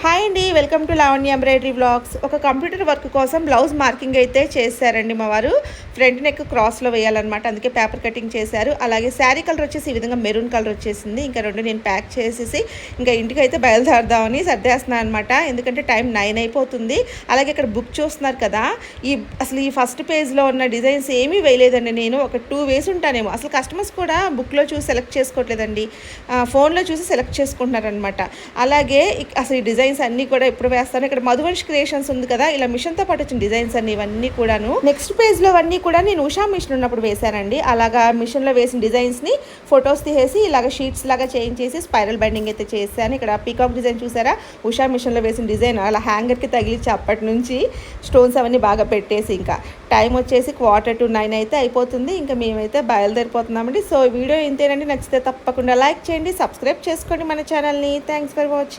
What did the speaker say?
Hi అండి, welcome to Lavanya embroidery vlogs. ఒక computer work కోసం బ్లౌజ్ మార్కింగ్ అయితే చేశారండి మా వారు. ఫ్రంట్ నెక్ క్రాస్లో వేయాలన్నమాట, అందుకే పేపర్ కటింగ్ చేశారు. అలాగే శారీ కలర్ వచ్చేసి ఈ విధంగా మెరూన్ కలర్ వచ్చేసింది. ఇంకా రెండు నేను ప్యాక్ చేసేసి ఇంకా ఇంటికి అయితే బయలుదేరదామని సర్దేస్తున్నాను అనమాట, ఎందుకంటే టైం 9 అయిపోతుంది. అలాగే ఇక్కడ బుక్ చూస్తున్నారు కదా, అసలు ఈ ఫస్ట్ పేజ్లో ఉన్న డిజైన్స్ ఏమీ వేయలేదండి. నేను ఒక 2 వేసి ఉంటానేమో. అసలు కస్టమర్స్ కూడా బుక్లో చూసి సెలెక్ట్ చేసుకోవట్లేదండి, ఫోన్లో చూసి సెలెక్ట్ చేసుకుంటున్నారనమాట. అలాగే అసలు ఈ డిజైన్స్ అన్నీ కూడా ఎప్పుడు వేస్తాను. ఇక్కడ మధువంశ్ క్రియేషన్స్ ఉంది కదా, ఇలా మిషన్తో పాటు వచ్చిన డిజైన్స్ అన్ని ఇవన్నీ కూడాను నెక్స్ట్ పేజ్లో అన్నీ కూడా నేను ఉషా మిషన్ ఉన్నప్పుడు వేశానండి. అలాగా మిషన్లో వేసిన డిజైన్స్ని ఫొటోస్ తీసేసి ఇలాగ షీట్స్ లాగా చేంజ్ చేసి స్పైరల్ బైండింగ్ అయితే చేశాను. ఇక్కడ పీకాక్ డిజైన్ చూసారా, ఉషా మిషన్లో వేసిన డిజైన్ అలా హ్యాంగర్కి తగిలించి అప్పటి నుంచి స్టోన్స్ అవన్నీ బాగా పెట్టేసి ఇంకా టైం వచ్చేసి 8:45 అయితే అయిపోతుంది. ఇంకా మేమైతే బయలుదేరిపోతున్నామండి. సో వీడియో ఇంతేనండి, నచ్చితే తప్పకుండా లైక్ చేయండి, సబ్స్క్రైబ్ చేసుకోండి మన ఛానల్ని. Thanks for watching.